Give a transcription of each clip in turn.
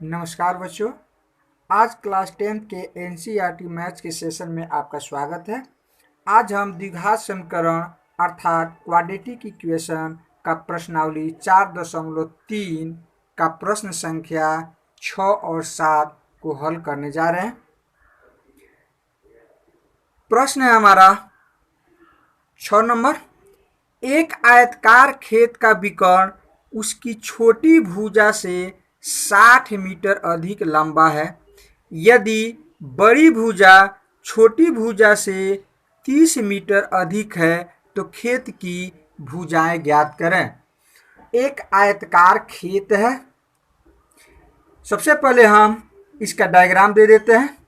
नमस्कार बच्चों। आज क्लास 10th के एनसीईआरटी मैथ्स के सेशन में आपका स्वागत है। आज हम द्विघात समीकरण अर्थात क्वाड्रेटिक इक्वेशन का प्रश्नावली 4.3 का प्रश्न संख्या 6 और 7 को हल करने जा रहे हैं। प्रश्न है हमारा 6 नंबर। एक आयताकार खेत का विकर्ण उसकी छोटी भुजा से 60 मीटर अधिक लंबा है। यदि बड़ी भुजा छोटी भुजा से 30 मीटर अधिक है तो खेत की भुजाएं ज्ञात करें। एक आयताकार खेत है। सबसे पहले हम इसका डायग्राम दे देते हैं।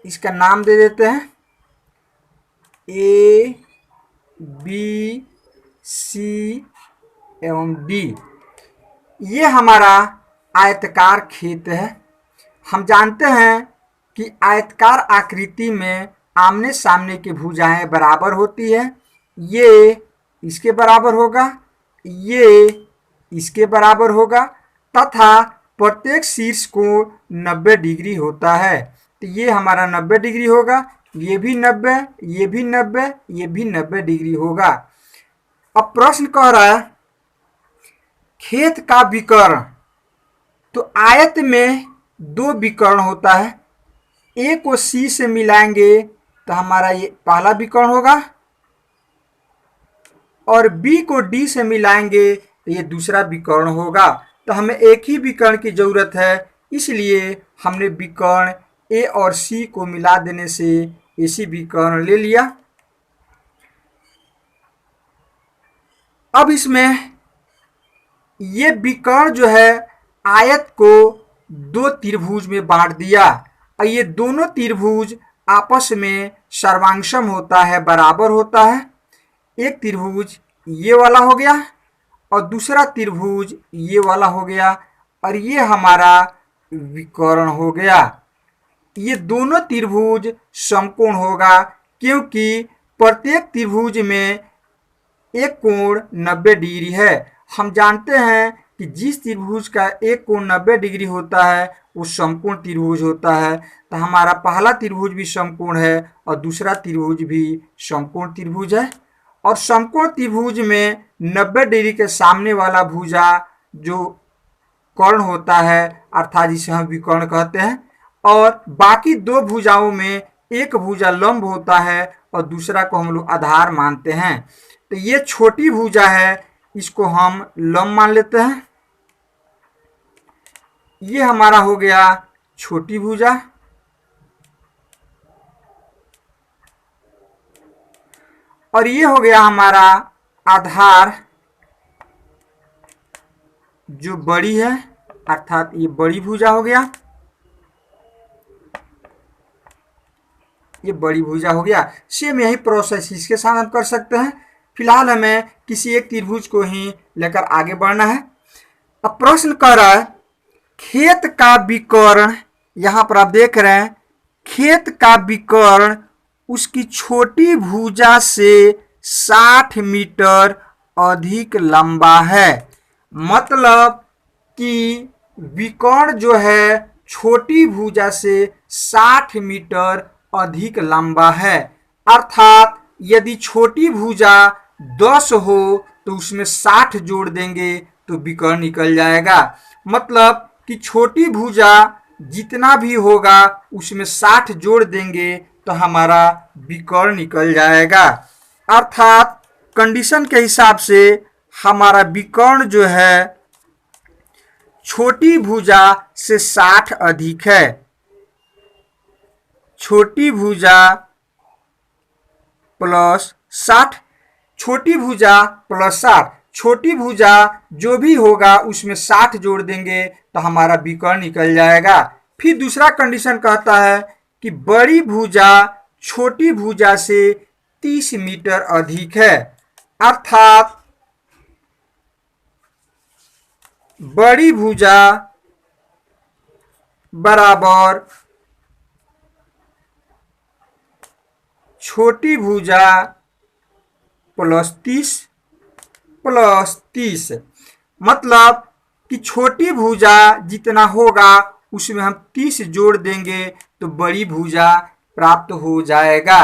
इसका नाम दे देते हैं ए, बी, सी एवं डी। ये हमारा आयताकार खेत है। हम जानते हैं कि आयताकार आकृति में आमने सामने की भुजाएं बराबर होती है। ये इसके बराबर होगा, ये इसके बराबर होगा तथा प्रत्येक शीर्ष कोण 90 डिग्री होता है। तो ये हमारा 90 डिग्री होगा, ये भी 90, ये भी 90, ये भी 90 डिग्री होगा। अब प्रश्न कह रहा है खेत का विकर्ण। तो आयत में दो विकर्ण होता है। ए को सी से मिलाएंगे तो हमारा ये पहला विकर्ण होगा और बी को डी से मिलाएंगे तो ये दूसरा विकर्ण होगा। तो हमें एक ही विकर्ण की जरूरत है, इसलिए हमने विकर्ण ए और सी को मिला देने से इसी विकर्ण ले लिया। अब इसमें ये विकर्ण जो है आयत को दो त्रिभुज में बांट दिया और ये दोनों त्रिभुज आपस में सर्वांगसम होता है, बराबर होता है। एक त्रिभुज ये वाला हो गया और दूसरा त्रिभुज ये वाला हो गया और ये हमारा विकर्ण हो गया। ये दोनों त्रिभुज समकोण होगा क्योंकि प्रत्येक त्रिभुज में एक कोण 90 डिग्री है। हम जानते हैं कि जिस त्रिभुज का एक कोण 90 डिग्री होता है वो समकोण त्रिभुज होता है। तो हमारा पहला त्रिभुज भी समकोण है और दूसरा त्रिभुज भी समकोण त्रिभुज है। और समकोण त्रिभुज में 90 डिग्री के सामने वाला भुजा जो कर्ण होता है अर्थात जिसे हम विकर्ण कहते हैं, और बाकी दो भुजाओं में एक भुजा लंब होता है और दूसरा को हम लोग आधार मानते हैं। तो ये छोटी भुजा है, इसको हम लंब मान लेते हैं। ये हमारा हो गया छोटी भुजा और ये हो गया हमारा आधार जो बड़ी है अर्थात ये बड़ी भुजा हो गया। ये बड़ी भुजा हो गया। सेम यही प्रोसेस इसके साथ हम कर सकते हैं। फिलहाल हमें किसी एक त्रिभुज को ही लेकर आगे बढ़ना है। अब प्रश्न कर रहा है खेत का विकर्ण। यहां पर आप देख रहे हैं खेत का विकर्ण उसकी छोटी भुजा से 60 मीटर अधिक लंबा है। मतलब कि विकर्ण जो है छोटी भुजा से 60 मीटर अधिक लंबा है। अर्थात यदि छोटी भुजा 10 हो तो उसमें 60 जोड़ देंगे तो विकर्ण निकल जाएगा। मतलब कि छोटी भुजा जितना भी होगा उसमें 60 जोड़ देंगे तो हमारा विकर्ण निकल जाएगा। अर्थात कंडीशन के हिसाब से हमारा विकर्ण जो है छोटी भुजा से 60 अधिक है। छोटी भुजा प्लस 60, छोटी भुजा प्लस 60, छोटी भुजा जो भी होगा उसमें 60 जोड़ देंगे तो हमारा विकर्ण निकल जाएगा। फिर दूसरा कंडीशन कहता है कि बड़ी भुजा छोटी भुजा से 30 मीटर अधिक है। अर्थात बड़ी भुजा बराबर छोटी भुजा +30 मतलब कि छोटी भुजा जितना होगा उसमें हम 30 जोड़ देंगे तो बड़ी भुजा प्राप्त हो जाएगा।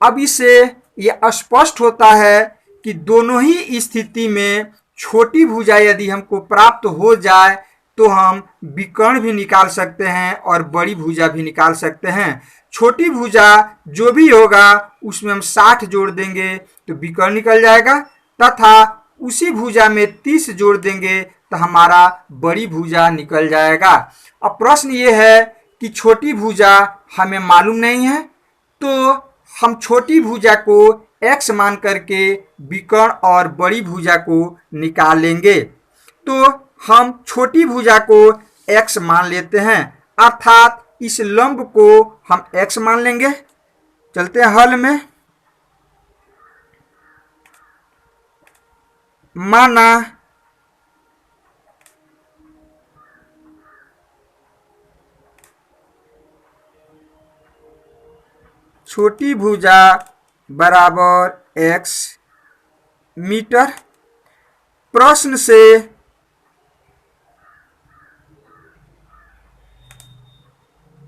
अब इससे यह स्पष्ट होता है कि दोनों ही स्थिति में छोटी भुजा यदि हमको प्राप्त हो जाए तो हम विकर्ण भी निकाल सकते हैं और बड़ी भुजा भी निकाल सकते हैं। छोटी भुजा जो भी होगा उसमें हम 60 जोड़ देंगे तो विकर्ण निकल जाएगा, तथा उसी भुजा में 30 जोड़ देंगे तो हमारा बड़ी भुजा निकल जाएगा। अब प्रश्न ये है कि छोटी भुजा हमें मालूम नहीं है, तो हम छोटी भुजा को x मान करके विकर्ण और बड़ी भुजा को निकाल लेंगे। तो हम छोटी भुजा को x मान लेते हैं, अर्थात इस लंब को हम x मान लेंगे। चलते हैं हल में। माना छोटी भुजा बराबर x मीटर। प्रश्न से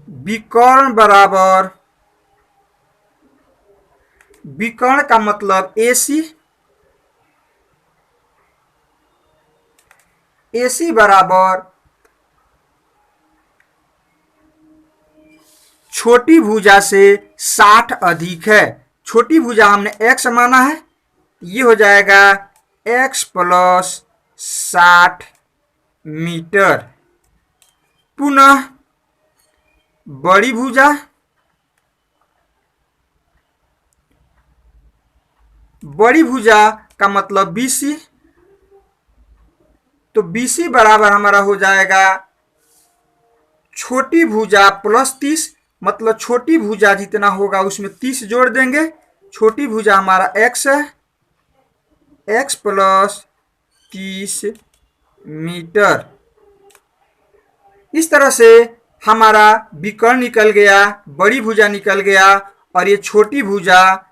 विकर्ण बराबर, विकर्ण का मतलब AC, AC बराबर छोटी भुजा से 60 अधिक है। छोटी भुजा हमने x माना है, ये हो जाएगा x + 60 मीटर। पुनः बड़ी भुजा, बड़ी भुजा का मतलब BC, तो BC बराबर हमारा हो जाएगा छोटी भुजा +30, मतलब छोटी भुजा जितना होगा उसमें 30 जोड़ देंगे। छोटी भुजा हमारा x है, x + 30 मीटर। इस तरह से हमारा विकर्ण निकल गया, बड़ी भुजा निकल गया, और ये छोटी भुजा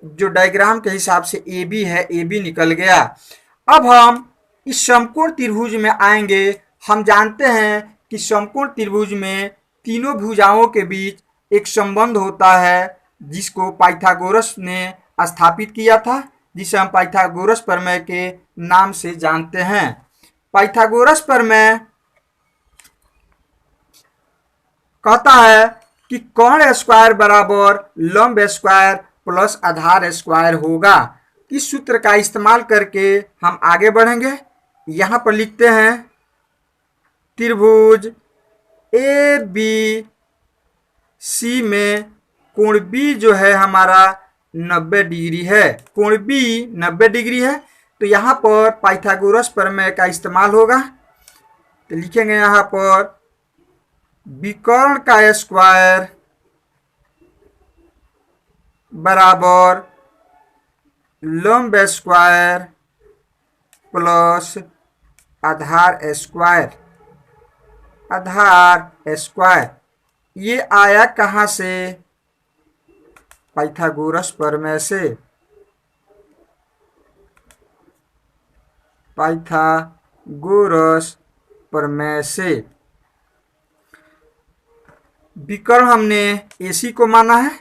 जो डायग्राम के हिसाब से AB है, AB निकल गया। अब हम इस समकोण त्रिभुज में आएंगे। हम जानते हैं कि समकोण त्रिभुज में तीनों भुजाओं के बीच एक संबंध होता है जिसको पाइथागोरस ने स्थापित किया था, जिसे हम पाइथागोरस प्रमेय के नाम से जानते हैं। पाइथागोरस प्रमेय कहता है कि कर्ण स्क्वायर बराबर लंब स्क्वायर प्लस आधार स्क्वायर होगा। इस सूत्र का इस्तेमाल करके हम आगे बढ़ेंगे। यहाँ पर लिखते हैं त्रिभुज ABC में कोण B जो है हमारा 90 डिग्री है। कोण B 90 डिग्री है, तो यहाँ पर पाइथागोरस प्रमेय का इस्तेमाल होगा। तो लिखेंगे यहाँ पर विकर्ण का स्क्वायर बराबर लंब स्क्वायर प्लस आधार स्क्वायर। आधार स्क्वायर ये आया कहाँ से? पाइथागोरस प्रमेय से। पाइथागोरस प्रमेय से विकर्ण हमने AC को माना है,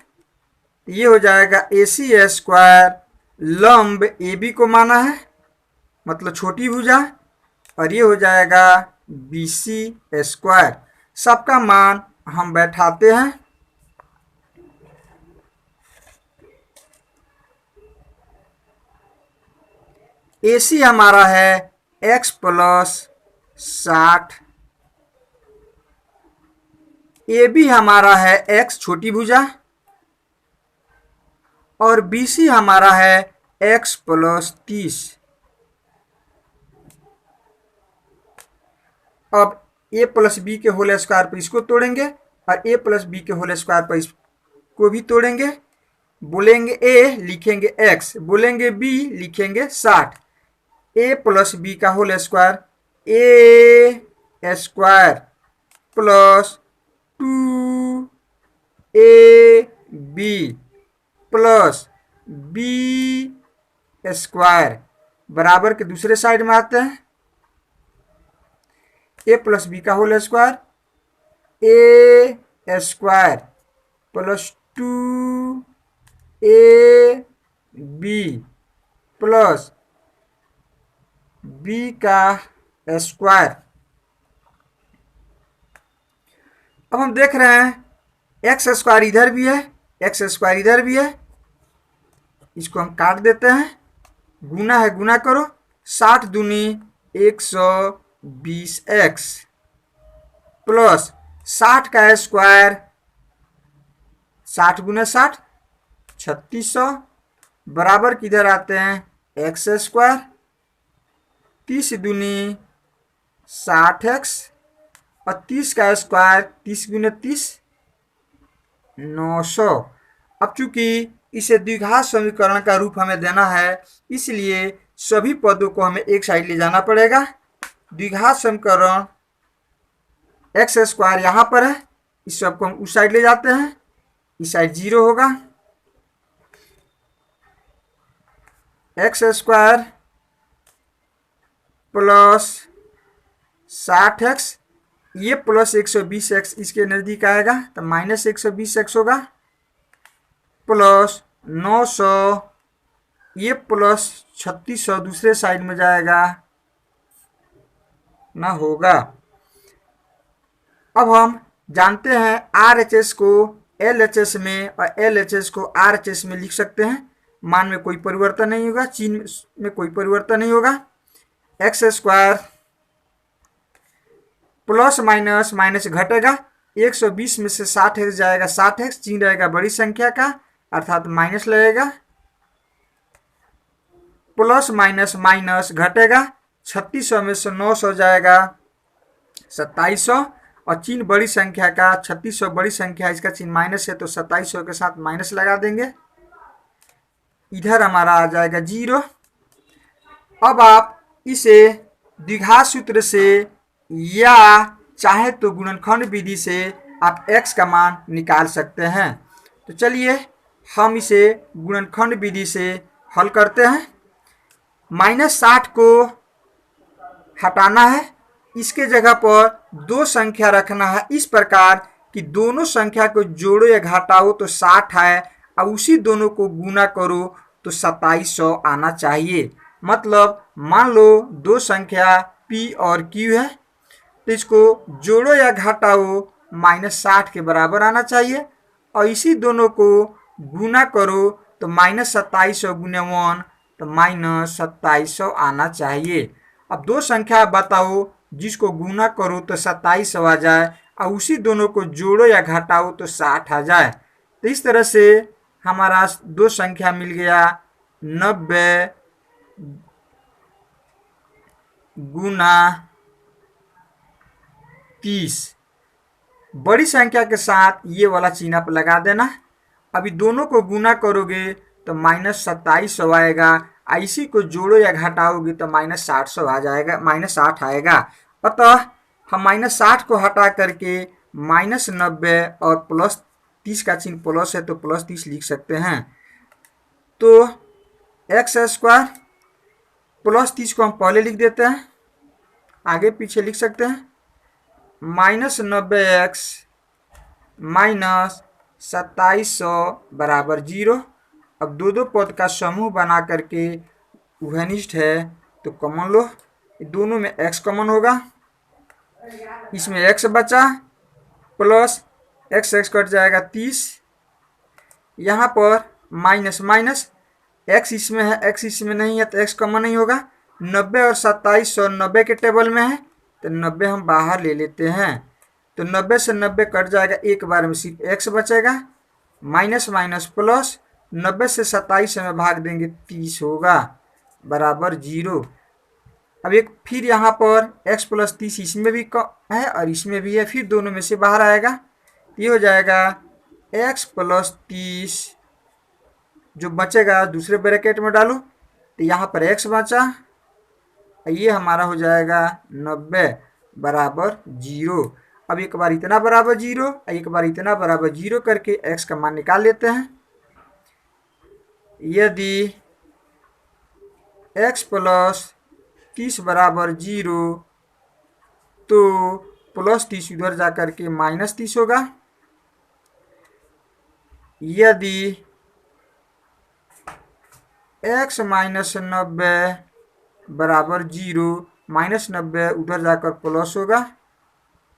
ये हो जाएगा AC स्क्वायर। लंब AB को माना है, मतलब छोटी भुजा, और ये हो जाएगा BC स्क्वायर। सबका मान हम बैठाते हैं। AC हमारा है x + 60, AB हमारा है x छोटी भुजा, और BC हमारा है x + 30। अब a + b के होल स्क्वायर पर इसको तोड़ेंगे और a + b के होल स्क्वायर पर इसको भी तोड़ेंगे। बोलेंगे a लिखेंगे x, बोलेंगे b लिखेंगे 60। a + b का whole square a square + 2ab plus B square बराबर के दूसरे साइड में आते हैं ए प्लस बी का whole square, A square plus 2 B plus B का स्क्वायर। अब हम देख रहे हैं एक्स स्क्वायर इधर भी है, एक्स स्क्वायर इधर भी है, इसको हम काट देते हैं, गुना है गुना करो, 60 दूनी 120 एक्स प्लस 60 का स्क्वायर, 60 गुना 60 3600 बराबर किधर आते हैं एक्स स्क्वायर, 30 दूनी 60 एक्स और 30 का स्क्वायर 30 गुना 30 900। अब चूंकि इसे द्विघात समीकरण का रूप हमें देना है इसलिए सभी पदों को हमें एक साइड ले जाना पड़ेगा। द्विघात समीकरण एक्स स्क्वायर यहाँ पर है, इस सबको हम उस साइड ले जाते हैं, इस साइड 0 होगा, एक्स स्क्वायर प्लस 60 एक्स, ये प्लस 120 एक्स इसके नज़दीक आएगा तो माइनस 120 एक्स होगा, प्लस 900, ये प्लस 3600 दूसरे साइड में जाएगा ना होगा। अब हम जानते हैं RHS को LHS में और LHS को RHS में लिख सकते हैं, मान में कोई परिवर्तन नहीं होगा, चिन्ह में कोई परिवर्तन नहीं होगा। X square plus minus minus घटेगा, 120 में से 60 एक्स जाएगा, 60 एक्स चिन्ह रहेगा बड़ी संख्या का अर्थात माइनस लगेगा, प्लस माइनस माइनस घटेगा, 3600 में से 900 जाएगा 2700 और चिन्ह बड़ी संख्या का 3600 बड़ी संख्या इसका चिन्ह माइनस है तो 2700 के साथ माइनस लगा देंगे, इधर हमारा आ जाएगा 0। अब आप इसे द्विघात सूत्र से या चाहे तो गुणनखंड विधि से आप x का मान निकाल सकते हैं। तो चलिए हम इसे गुणनखंड विधि से हल करते हैं। -60 को हटाना है, इसके जगह पर दो संख्या रखना है इस प्रकार कि दोनों संख्या को जोड़ो या घटाओ तो 60 है और उसी दोनों को गुना करो तो 2700 आना चाहिए। मतलब मान लो दो संख्या p और q है तो इसको जोड़ो या घटाओ -60 के बराबर आना चाहिए और इसी दोनों को गुना करो तो -2700 गुने 1 तो -2700 आना चाहिए। अब दो संख्या बताओ जिसको गुना करो तो 2700 आ जाए और उसी दोनों को जोड़ो या घटाओ तो 60 आ जाए। तो इस तरह से हमारा दो संख्या मिल गया 90 गुना 30। बड़ी संख्या के साथ ये वाला चिन्ह आप लगा देना। अभी दोनों को गुना करोगे तो -2700 आएगा, इसी को जोड़ो या घटाओगे तो -800 आ जाएगा, -8 आएगा। अतः हम -60 को हटा करके -90 और +30 का चिन्ह प्लस है तो +30 लिख सकते हैं। तो एक्स स्क्वायर +30 को हम पहले लिख देते हैं, आगे पीछे लिख सकते हैं, -90x -2700 बराबर 0। अब दो दो पद का समूह बना करके उभयनिष्ठ है तो कॉमन लो, दोनों में x कॉमन होगा, इसमें x बचा प्लस x कट जाएगा 30, यहाँ पर माइनस माइनस x इसमें है x इसमें नहीं है तो x कॉमन नहीं होगा। 90 और 2700 90 के टेबल में है तो 90 हम बाहर ले लेते हैं तो 90 से 90 कट जाएगा, एक बार में सिर्फ x बचेगा, माइनस माइनस प्लस 90 से 27 में भाग देंगे 30 होगा बराबर 0। अब एक फिर यहाँ पर x प्लस 30 इसमें भी है और इसमें भी है, फिर दोनों में से बाहर आएगा, ये हो जाएगा x प्लस 30, जो बचेगा दूसरे ब्रैकेट में डालो तो यहाँ पर x बचा, ये हमारा हो जाएगा 90 बराबर 0। अब एक बार इतना बराबर 0 एक बार इतना बराबर 0 करके x का मान निकाल लेते हैं। यदि x प्लस 30 बराबर 0 तो प्लस 30 उधर जाकर के माइनस 30 होगा। यदि x माइनस 90 बराबर 0, माइनस 90 उधर जाकर प्लस होगा,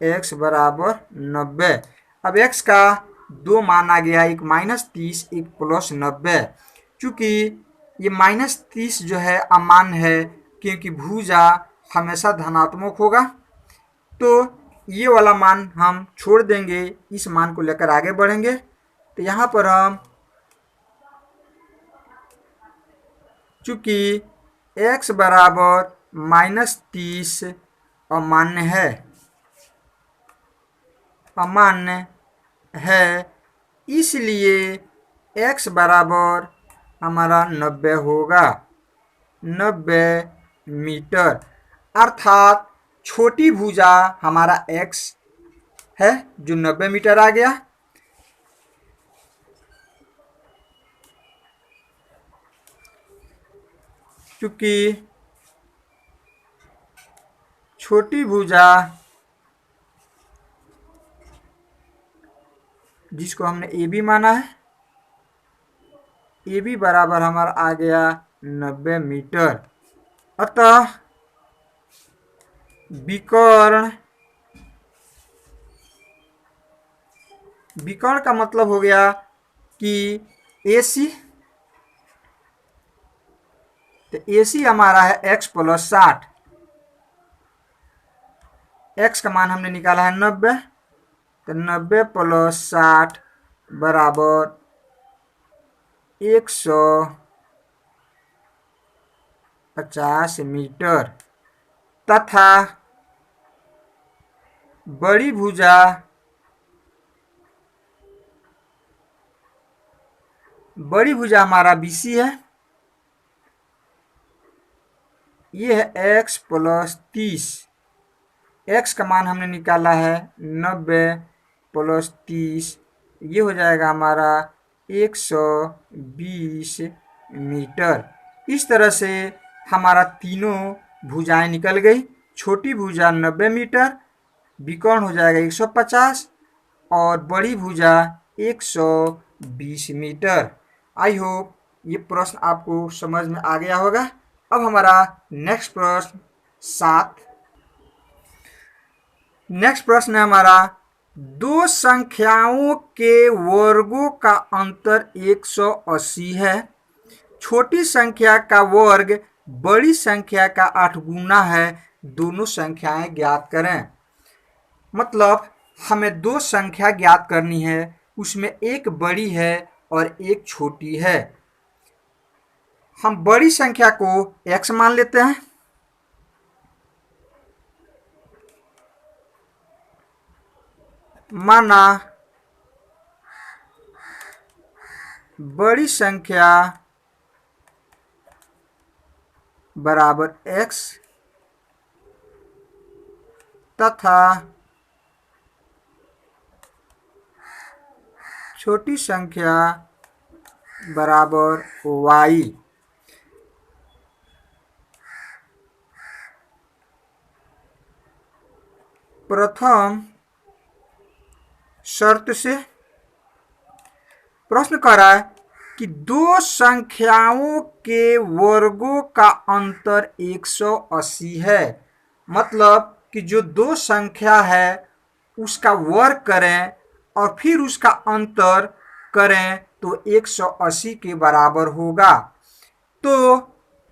x बराबर 90। अब x का दो मान आ गया, एक माइनस 30 एक प्लस 90। चूंकि ये माइनस 30 जो है अमान है क्योंकि भुजा हमेशा धनात्मक होगा, तो ये वाला मान हम छोड़ देंगे, इस मान को लेकर आगे बढ़ेंगे। तो यहाँ पर हम चूंकि x बराबर माइनस 30 अमान्य है, इसलिए x बराबर हमारा 90 होगा, 90 मीटर। अर्थात छोटी भुजा हमारा x है जो 90 मीटर आ गया। क्योंकि छोटी भुजा जिसको हमने ए बी माना है, ए बी बराबर हमारा आ गया 90 मीटर। अतः विकर्ण का मतलब हो गया कि AC, तो AC हमारा है x प्लस 60। x का मान हमने निकाला है 90, तो 90 प्लस 60 बराबर 150 मीटर। तथा बड़ी भुजा हमारा BC है, ये है x प्लस 30। x का मान हमने निकाला है 90 प्लस 30, ये हो जाएगा हमारा 120 मीटर। इस तरह से हमारा तीनों भुजाएं निकल गई। छोटी भुजा 90 मीटर, विकर्ण हो जाएगा 150 और बड़ी भुजा 120 मीटर। आई होप ये प्रश्न आपको समझ में आ गया होगा। अब हमारा नेक्स्ट प्रश्न है हमारा, दो संख्याओं के वर्गों का अंतर 180 है। छोटी संख्या का वर्ग बड़ी संख्या का 8 गुना है, दोनों संख्याएं ज्ञात करें। मतलब हमें दो संख्या ज्ञात करनी है, उसमें एक बड़ी है और एक छोटी है। हम बड़ी संख्या को x मान लेते हैं, माना बड़ी संख्या बराबर x तथा छोटी संख्या बराबर y। प्रथम शर्त से प्रश्न कर रहा है कि दो संख्याओं के वर्गों का अंतर 180 है। मतलब कि जो दो संख्या है उसका वर्ग करें और फिर उसका अंतर करें तो 180 के बराबर होगा। तो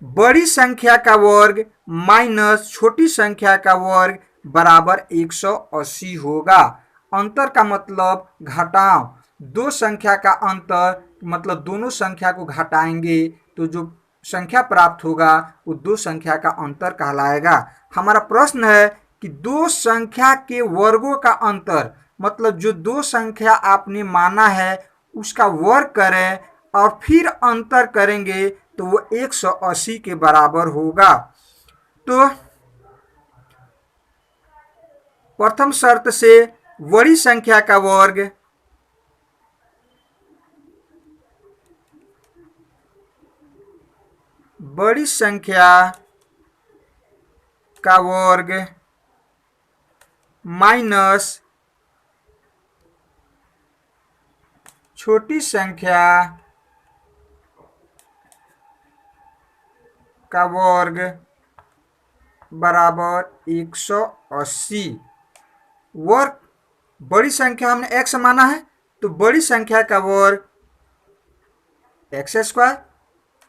बड़ी संख्या का वर्ग माइनस छोटी संख्या का वर्ग बराबर 180 होगा। अंतर का मतलब घटाव, दो संख्या का अंतर मतलब दोनों संख्या को घटाएंगे तो जो संख्या प्राप्त होगा वो दो संख्या का अंतर कहलाएगा। हमारा प्रश्न है कि दो संख्या के वर्गों का अंतर मतलब जो दो संख्या आपने माना है उसका वर्ग करें और फिर अंतर करेंगे तो वो 180 के बराबर होगा। तो प्रथम शर्त से बड़ी संख्या का वर्ग बड़ी संख्या का वर्ग माइनस छोटी संख्या का वर्ग बराबर 180। वर्ग बड़ी संख्या हमने x माना है तो बड़ी संख्या का वर्ग एक्स स्क्वायर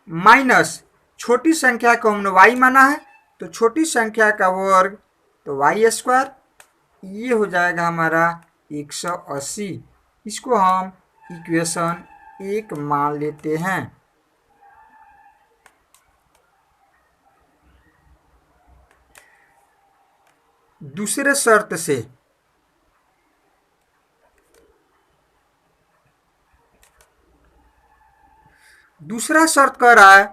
माइनस छोटी संख्या को हमने y माना है तो छोटी संख्या का वर्ग तो वाई स्क्वायर। ये हो जाएगा हमारा 180। इसको हम इक्वेशन 1 मान लेते हैं। दूसरे शर्त से दूसरा शर्त कह रहा है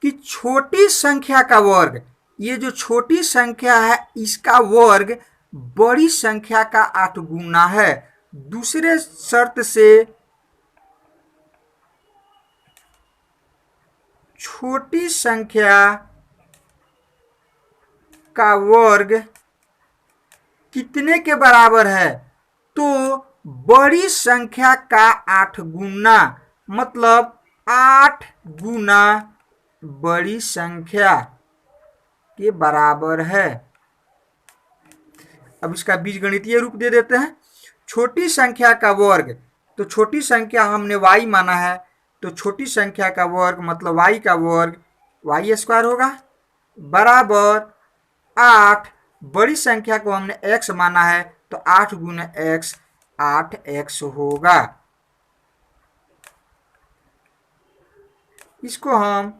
कि छोटी संख्या का वर्ग, ये जो छोटी संख्या है इसका वर्ग बड़ी संख्या का 8 गुना है। दूसरे शर्त से छोटी संख्या का वर्ग कितने के बराबर है, तो बड़ी संख्या का 8 गुना, मतलब 8 गुना बड़ी संख्या के बराबर है। अब इसका बीजगणितीय रूप दे देते हैं। छोटी संख्या का वर्ग, तो छोटी संख्या हमने y माना है तो छोटी संख्या का वर्ग मतलब y का वर्ग वाई स्क्वायर होगा बराबर 8। बड़ी संख्या को हमने x माना है तो 8 गुना x 8x होगा। इसको हम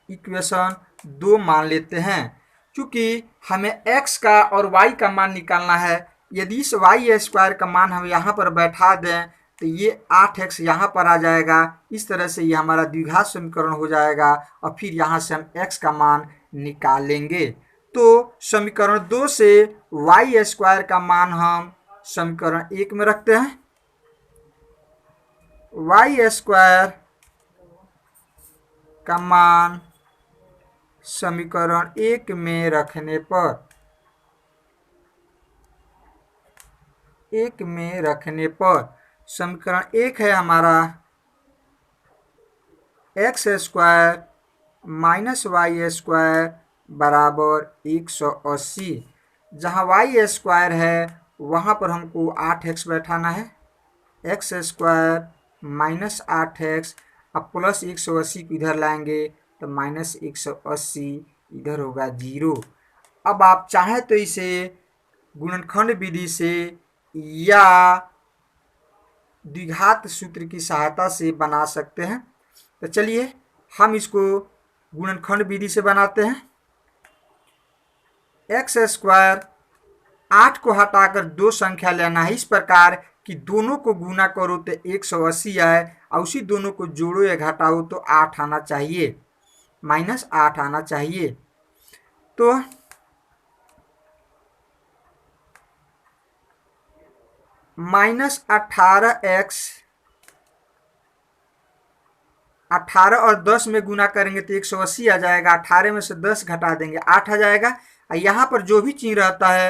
इक्वेशन 2 मान लेते हैं। क्योंकि हमें x का और y का मान निकालना है, यदि इस वाई स्क्वायर का मान हम यहाँ पर बैठा दें तो ये 8x यहाँ पर आ जाएगा। इस तरह से ये हमारा द्विघात समीकरण हो जाएगा और फिर यहाँ से हम x का मान निकालेंगे। तो समीकरण 2 से वाई स्क्वायर का मान हम समीकरण 1 में रखते हैं। वाई स्क्वायर का मान समीकरण 1 में रखने पर समीकरण 1 है हमारा X square minus Y square बराबर 180। जहाँ वाई स्क्वायर है वहाँ पर हमको 8x बैठाना है। एक्स स्क्वायर माइनस 8x, अब प्लस 180 को इधर लाएंगे तो माइनस 180 इधर होगा 0। अब आप चाहें तो इसे गुणनखंड विधि से या द्विघात सूत्र की सहायता से बना सकते हैं। तो चलिए हम इसको गुणनखंड विधि से बनाते हैं। एक्स स्क्वायर 8 को हटाकर 2 संख्या लेना है इस प्रकार कि दोनों को गुना करो तो 180 आए और उसी दोनों को जोड़ो या घटाओ तो 8 आना चाहिए, माइनस 8 आना चाहिए। तो माइनस 18x 18 और 10 में गुना करेंगे तो 180 आ जाएगा। 18 में से 10 घटा देंगे 8 आ जाएगा। यहाँ पर जो भी चिन्ह रहता है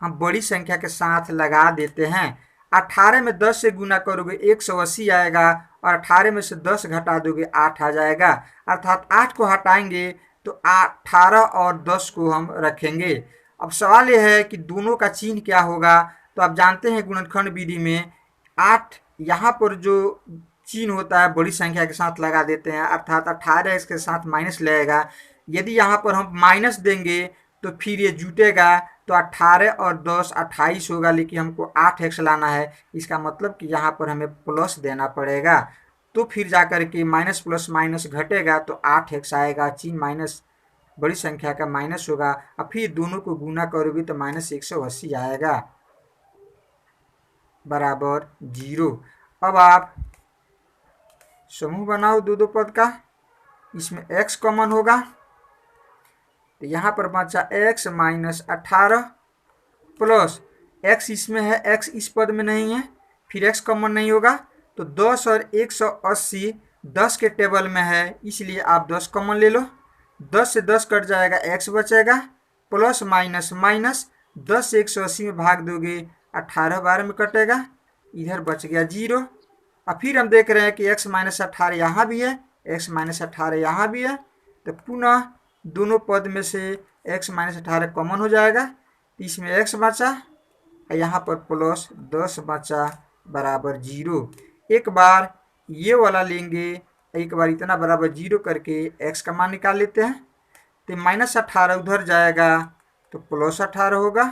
हम बड़ी संख्या के साथ लगा देते हैं। 18 में 10 से गुना करोगे 180 आएगा और 18 में से 10 घटा दोगे 8 आ जाएगा। अर्थात 8 को हटाएंगे तो 18 और 10 को हम रखेंगे। अब सवाल यह है कि दोनों का चिन्ह क्या होगा। तो आप जानते हैं गुणनखंड विधि में 8 यहाँ पर जो चिन्ह होता है बड़ी संख्या के साथ लगा देते हैं, अर्थात 18 इसके साथ माइनस लगेगा। यदि यहाँ पर हम माइनस देंगे तो फिर ये जुटेगा तो 18 और 10 28 होगा, लेकिन हमको 8x लाना है। इसका मतलब कि यहाँ पर हमें प्लस देना पड़ेगा। तो फिर जाकर के माइनस प्लस माइनस घटेगा तो 8x आएगा। चिन्ह माइनस बड़ी संख्या का माइनस होगा और फिर दोनों को गुना करोगे तो माइनस 180 आएगा बराबर 0। अब आप समूह बनाओ दो पद का, इसमें x कॉमन होगा तो यहाँ पर बचा x माइनस 18 प्लस x इसमें है, x इस पद में नहीं है, फिर x कॉमन नहीं होगा तो 10 और 180 10 के टेबल में है, इसलिए आप 10 कॉमन ले लो 10 से 10 कट जाएगा, x बचेगा, प्लस माइनस माइनस 10 से 180 में भाग दोगे 18 12 में कटेगा, इधर बच गया 0। अब फिर हम देख रहे हैं कि x माइनस 18 यहाँ भी है, x माइनस 18 यहाँ भी है, तो पुनः दोनों पद में से x माइनस 18 कॉमन हो जाएगा, इसमें x बचा, यहाँ पर प्लस 10 बचा बराबर 0। एक बार ये वाला लेंगे, एक बार इतना बराबर 0 करके x का मान निकाल लेते हैं, तो माइनस 18 उधर जाएगा तो प्लस 18 होगा,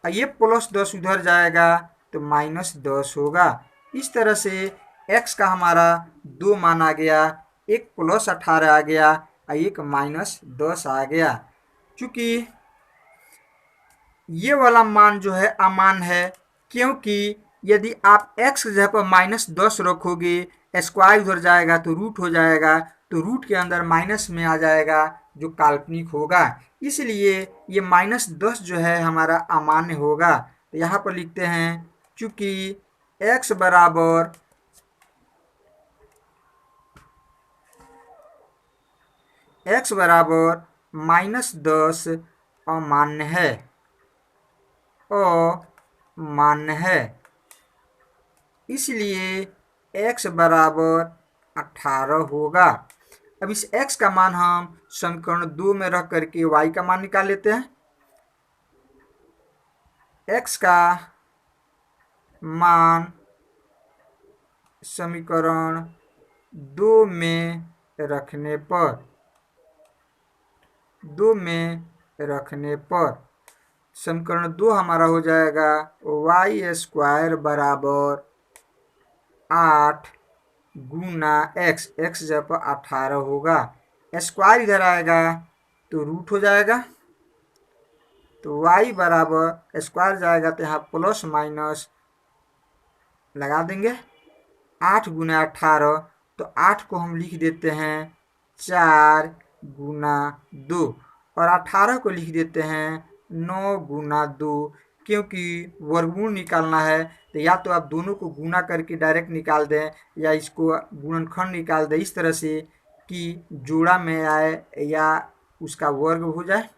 और ये प्लस 10 उधर जाएगा तो माइनस 10 होगा। इस तरह से x का हमारा दो मान आ गया, एक प्लस 18 आ गया और एक माइनस 10 आ गया। चूँकि ये वाला मान जो है अमान है, क्योंकि यदि आप x की जगह पर माइनस 10 रखोगे, स्क्वायर उधर जाएगा तो रूट हो जाएगा, तो रूट के अंदर माइनस में आ जाएगा जो काल्पनिक होगा, इसलिए ये माइनस 10 जो है हमारा अमान्य होगा। तो यहाँ पर लिखते हैं चूँकि x बराबर माइनस 10 अमान्य है, अमान्य है, इसलिए x बराबर 18 होगा। अब इस x का मान हम समीकरण 2 में रख करके y का मान निकाल लेते हैं। x का मान समीकरण 2 में रखने पर समीकरण 2 हमारा हो जाएगा y स्क्वायर बराबर 8 गुना x, x जब पर 18 होगा, स्क्वायर इधर आएगा तो रूट हो जाएगा, तो y बराबर स्क्वायर जाएगा तो यहाँ प्लस माइनस लगा देंगे, 8 गुना 18, तो 8 को हम लिख देते हैं 4 गुना 2 और 18 को लिख देते हैं 9 गुना 2, क्योंकि वर्गमूल निकालना है तो या तो आप दोनों को गुना करके डायरेक्ट निकाल दें या इसको गुणनखंड निकाल दें, इस तरह से कि जोड़ा में आए या उसका वर्ग हो जाए।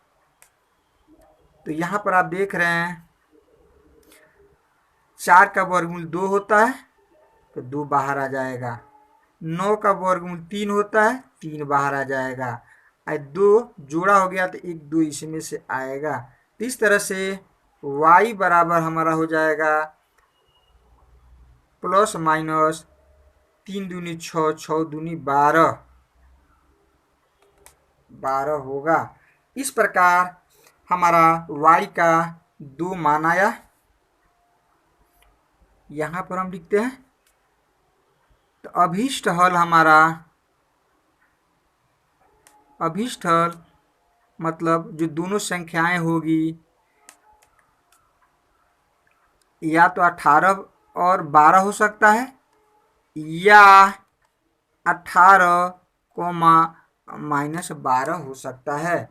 तो यहाँ पर आप देख रहे हैं 4 का वर्गमूल 2 होता है तो 2 बाहर आ जाएगा, 9 का वर्गमूल 3 होता है, 3 बाहर आ जाएगा, 2 जोड़ा हो गया तो 1 2 इसमें से आएगा। तो इस तरह से y बराबर हमारा हो जाएगा प्लस माइनस 3 दूनी 6, 6 दूनी 12 होगा। इस प्रकार हमारा y का 2 मान आया। यहाँ पर हम लिखते हैं तो अभीष्ट हल हमारा, अभीष्ट हल मतलब जो दोनों संख्याएं होगी या तो 18 और 12 हो सकता है या 18 माइनस 12 हो सकता है।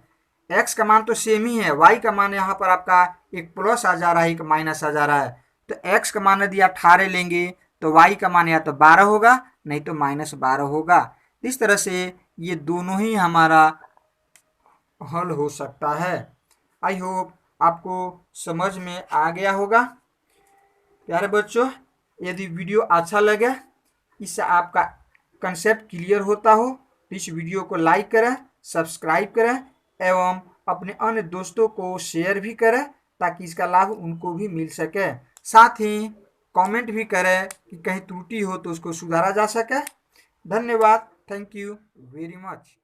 x का मान तो सेम ही है, y का मान यहाँ पर आपका एक प्लस आ जा रहा है, एक माइनस आ जा रहा है, तो x का मान यदि 18 लेंगे तो y का मान या तो 12 होगा नहीं तो माइनस 12 होगा। इस तरह से ये दोनों ही हमारा हल हो सकता है। आई होप आपको समझ में आ गया होगा। प्यारे बच्चों, यदि वीडियो अच्छा लगे, इससे आपका कंसेप्ट क्लियर होता हो तो इस वीडियो को लाइक करें, सब्सक्राइब करें एवं अपने अन्य दोस्तों को शेयर भी करें ताकि इसका लाभ उनको भी मिल सके। साथ ही कमेंट भी करें कि कहीं त्रुटि हो तो उसको सुधारा जा सके। धन्यवाद। Thank you very much.